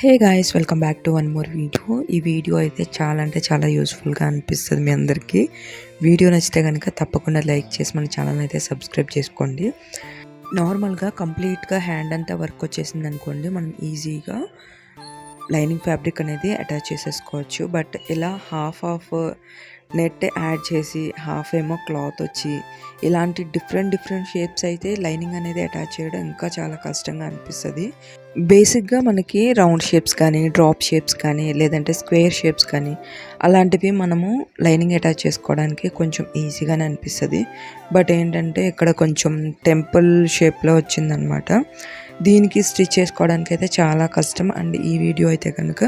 Hey guys, welcome back to one more video. ఈ video అయితే చాలా అంటే చాలా యూస్ఫుల్గా అనిపిస్తుంది మీ అందరికీ. వీడియో నచ్చితే కనుక తప్పకుండా లైక్ చేసి మన ఛానల్ అయితే సబ్స్క్రైబ్ చేసుకోండి. నార్మల్గా కంప్లీట్గా హ్యాండ్ అంతా వర్క్ వచ్చేసింది అనుకోండి, మనం ఈజీగా లైనింగ్ ఫ్యాబ్రిక్ అనేది అటాచ్ చేసేసుకోవచ్చు. బట్ ఇలా హాఫ్ నెట్ యాడ్ చేసి హాఫ్ ఏమో క్లాత్ వచ్చి ఇలాంటి డిఫరెంట్ షేప్స్ అయితే లైనింగ్ అనేది అటాచ్ చేయడం ఇంకా చాలా కష్టంగా అనిపిస్తుంది. బేసిక్గా మనకి రౌండ్ షేప్స్ కానీ, డ్రాప్ షేప్స్ కానీ, లేదంటే స్క్వేర్ షేప్స్ కానీ అలాంటివి మనము లైనింగ్ అటాచ్ చేసుకోవడానికి కొంచెం ఈజీగానే అనిపిస్తుంది. బట్ ఏంటంటే ఇక్కడ కొంచెం టెంపుల్ షేప్లో వచ్చిందనమాట. దీనికి స్టిచ్ చేసుకోవడానికి అయితే చాలా కష్టం. అండ్ ఈ వీడియో అయితే కనుక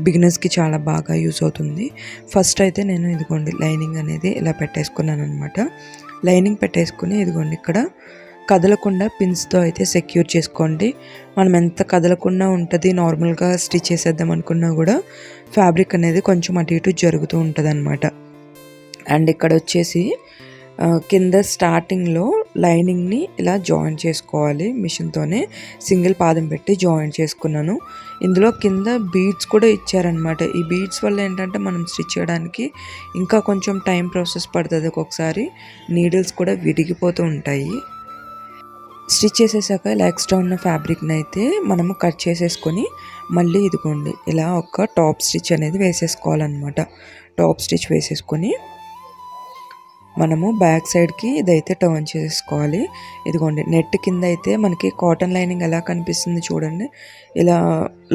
బిగినర్స్కి చాలా బాగా యూజ్ అవుతుంది. ఫస్ట్ అయితే నేను ఇదిగోండి లైనింగ్ అనేది ఇలా పెట్టేసుకున్నాను అనమాట. లైనింగ్ పెట్టేసుకుని ఇదిగోండి ఇక్కడ కదలకుండా పిన్స్తో అయితే సెక్యూర్ చేసుకోండి. మనం ఎంత కదలకుండా ఉంటుంది, నార్మల్గా స్టిచ్ చేసేద్దాం అనుకున్నా కూడా ఫ్యాబ్రిక్ అనేది కొంచెం అటు ఇటు జరుగుతూ ఉంటుంది అనమాట. అండ్ ఇక్కడ వచ్చేసి కింద స్టార్టింగ్లో లైనింగ్ని ఇలా జాయిన్ చేసుకోవాలి. మిషన్తోనే సింగిల్ పాదం పెట్టి జాయిన్ చేసుకున్నాను. ఇందులో కింద బీడ్స్ కూడా ఇచ్చారనమాట. ఈ బీడ్స్ వల్ల ఏంటంటే మనం స్టిచ్ చేయడానికి ఇంకా కొంచెం టైం ప్రాసెస్ పడుతుంది. ఒక్కొక్కసారి నీడిల్స్ కూడా విరిగిపోతూ ఉంటాయి. స్టిచ్ చేసేసాక ఇలా ఎక్స్ట్రా ఉన్న ఫ్యాబ్రిక్ని అయితే మనము కట్ చేసేసుకొని మళ్ళీ ఇదిగోండి ఇలా ఒక టాప్ స్టిచ్ అనేది వేసేసుకోవాలన్నమాట. టాప్ స్టిచ్ వేసేసుకొని మనము బ్యాక్ సైడ్కి ఇదైతే టర్న్ చేసుకోవాలి. ఇదిగోండి నెట్ కింద అయితే మనకి కాటన్ లైనింగ్ ఎలా కనిపిస్తుంది చూడండి, ఇలా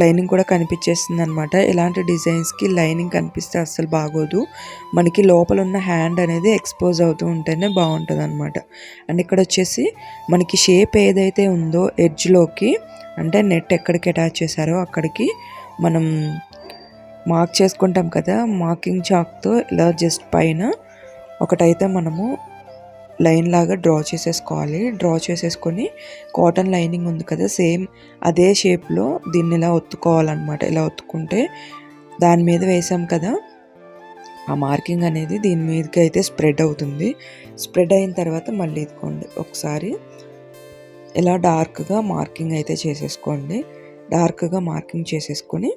లైనింగ్ కూడా కనిపించేస్తుంది అనమాట. ఇలాంటి డిజైన్స్కి లైనింగ్ కనిపిస్తే అస్సలు బాగోదు. మనకి లోపల ఉన్న హ్యాండ్ అనేది ఎక్స్పోజ్ అవుతూ ఉంటేనే బాగుంటుంది అనమాట. అండ్ ఇక్కడ వచ్చేసి మనకి షేప్ ఏదైతే ఉందో ఎడ్జ్లోకి, అంటే నెట్ ఎక్కడికి అటాచ్ చేశారో అక్కడికి మనం మార్క్ చేసుకుంటాం కదా, మార్కింగ్ చాక్తో ఇలా జస్ట్ పైన ఒకటైతే మనము లైన్ లాగా డ్రా చేసేసుకోవాలి. డ్రా చేసేసుకొని కాటన్ లైనింగ్ ఉంది కదా, సేమ్ అదే షేప్లో దీన్ని ఇలా ఒత్తుకోవాలన్నమాట. ఇలా ఒత్తుకుంటే దాని మీద వేసాం కదా, ఆ మార్కింగ్ అనేది దీని మీదకి అయితే స్ప్రెడ్ అవుతుంది. స్ప్రెడ్ అయిన తర్వాత మళ్ళీ ఇదిగోండి ఒకసారి ఇలా డార్క్గా మార్కింగ్ అయితే చేసేసుకోండి. డార్క్గా మార్కింగ్ చేసేసుకొని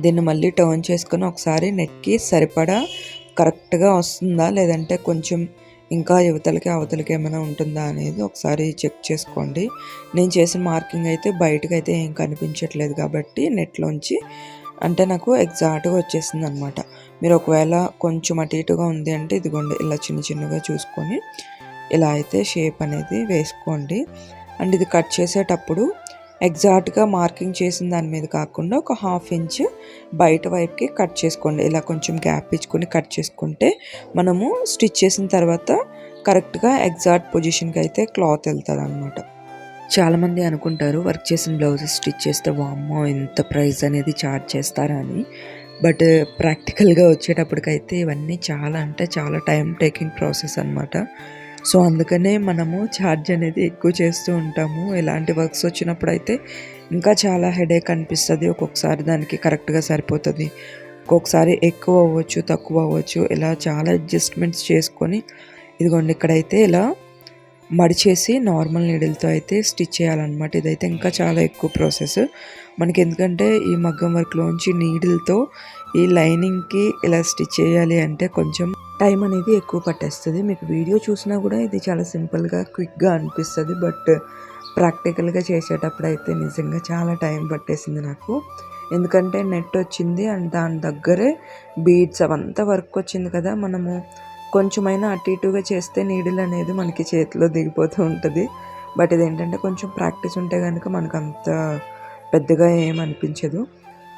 దీన్ని మళ్ళీ టర్న్ చేసుకొని ఒకసారి నెక్కి సరిపడా కరెక్ట్గా వస్తుందా లేదంటే కొంచెం ఇంకా యువతలకి అవతలకి ఏమైనా ఉంటుందా అనేది ఒకసారి చెక్ చేసుకోండి. నేను చేసిన మార్కింగ్ అయితే బయటకు అయితే ఏం కనిపించట్లేదు కాబట్టి నెట్లోంచి అంటే నాకు ఎగ్జాక్ట్గా వచ్చేసింది అనమాట. మీరు ఒకవేళ కొంచెం అటు ఇటుగా ఉంది అంటే ఇదిగోండి ఇలా చిన్నగా చూసుకొని ఇలా అయితే షేప్ అనేది వేసుకోండి. అండ్ ఇది కట్ చేసేటప్పుడు ఎగ్జాక్ట్గా మార్కింగ్ చేసిన దాని మీద కాకుండా ఒక ½ ఇంచ్ బయట వైపుకి కట్ చేసుకోండి. ఇలా కొంచెం గ్యాప్ ఇచ్చుకొని కట్ చేసుకుంటే మనము స్టిచ్ చేసిన తర్వాత కరెక్ట్గా ఎగ్జాక్ట్ పొజిషన్కి అయితే క్లాత్ వెళ్తుంది అనమాట. చాలామంది అనుకుంటారు వర్క్ చేసిన బ్లౌజెస్ స్టిచ్ చేస్తే వామ్మో ఎంత ప్రైస్ అనేది ఛార్జ్ చేస్తారా అని. బట్ ప్రాక్టికల్గా వచ్చేటప్పటికైతే ఇవన్నీ చాలా అంటే చాలా టైం టేకింగ్ ప్రాసెస్ అనమాట. సో అందుకనే మనము ఛార్జ్ అనేది ఎక్కువ చేస్తూ ఉంటాము. ఇలాంటి వర్క్స్ వచ్చినప్పుడు అయితే ఇంకా చాలా హెడేక్ అనిపిస్తుంది. ఒక్కొక్కసారి దానికి కరెక్ట్గా సరిపోతుంది, ఒక్కొక్కసారి ఎక్కువ అవ్వచ్చు తక్కువ అవ్వచ్చు. ఇలా చాలా అడ్జస్ట్మెంట్స్ చేసుకొని ఇదిగోండి ఇక్కడైతే ఇలా మడిచేసి నార్మల్ నీడిల్తో అయితే స్టిచ్ చేయాలన్నమాట. ఇదైతే ఇంకా చాలా ఎక్కువ ప్రాసెస్ మనకి, ఎందుకంటే ఈ మగ్గం వర్క్లోంచి నీడిల్తో ఈ లైనింగ్కి ఇలా స్టిచ్ చేయాలి అంటే కొంచెం టైం అనేది ఎక్కువ పట్టేస్తుంది. మీకు వీడియో చూసినా కూడా ఇది చాలా సింపుల్గా క్విక్గా అనిపిస్తుంది. బట్ ప్రాక్టికల్గా చేసేటప్పుడు అయితే నిజంగా చాలా టైం పట్టేసింది నాకు. ఎందుకంటే నెట్ వచ్చింది అండ్ దాని దగ్గరే బీడ్స్ అవంతా వర్క్ వచ్చింది కదా, మనము కొంచెమైనా అటు ఇటుగా చేస్తే నీడిల్ అనేది మనకి చేతిలో దిగిపోతూ ఉంటుంది. బట్ ఇదేంటంటే కొంచెం ప్రాక్టీస్ ఉంటే కనుక మనకు అంత పెద్దగా ఏం అనిపించదు.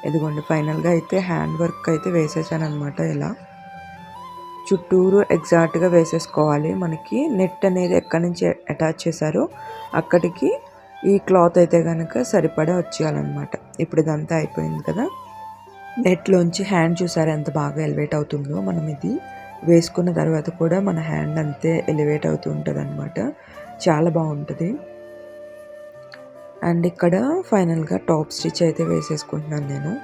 ఇదిగోండి ఫైనల్గా అయితే హ్యాండ్ వర్క్ అయితే వేసేసాను అనమాట. ఇలా చుట్టూరు ఎగ్జాక్ట్గా వేసేసుకోవాలి. మనకి నెట్ అనేది ఎక్కడి నుంచి అటాచ్ చేశారో అక్కడికి ఈ క్లాత్ అయితే కనుక సరిపడా వచ్చేయాలన్నమాట. ఇప్పుడు ఇదంతా అయిపోయింది కదా, నెట్లోంచి హ్యాండ్ చూసారా ఎంత బాగా ఎలివేట్ అవుతుందో. మనం ఇది వేసుకున్న తర్వాత కూడా మన హ్యాండ్ అంతే ఎలివేట్ అవుతూ ఉంటుంది అనమాట. చాలా బాగుంటుంది. అండ్ ఇక్కడ ఫైనల్గా టాప్ స్టిచ్ అయితే వేసేసుకుంటున్నాను నేను.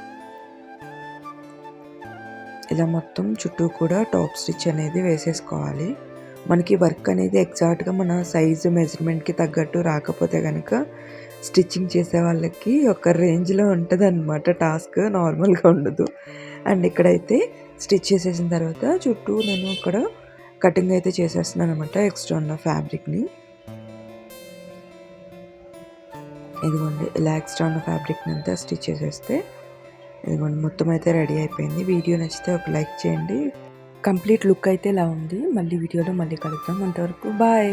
ఇలా మొత్తం చుట్టూ కూడా టాప్ స్టిచ్ అనేది వేసేసుకోవాలి. మనకి వర్క్ అనేది ఎగ్జాక్ట్గా మన సైజు మెజర్మెంట్కి తగ్గట్టు రాకపోతే కనుక స్టిచ్చింగ్ చేసే వాళ్ళకి ఒక రేంజ్లో ఉంటుంది అనమాట టాస్క్, నార్మల్గా ఉండదు. అండ్ ఇక్కడైతే స్టిచ్ చేసేసిన తర్వాత చుట్టూ నేను అక్కడ కటింగ్ అయితే చేసేస్తున్నాను అనమాట ఎక్స్ట్రా ఉన్న ఫ్యాబ్రిక్ని. ఇదిగోండి ఇలా ఎక్స్ట్రా ఉన్న ఫ్యాబ్రిక్ని అంతా స్టిచ్ చేసేస్తే ఇదిగోండి మొత్తం అయితే రెడీ అయిపోయింది. వీడియో నచ్చితే ఒక లైక్ చేయండి. కంప్లీట్ లుక్ అయితే ఇలా ఉంది. మళ్ళీ వీడియోలో మళ్ళీ కలుద్దాం. అంతవరకు బాయ్.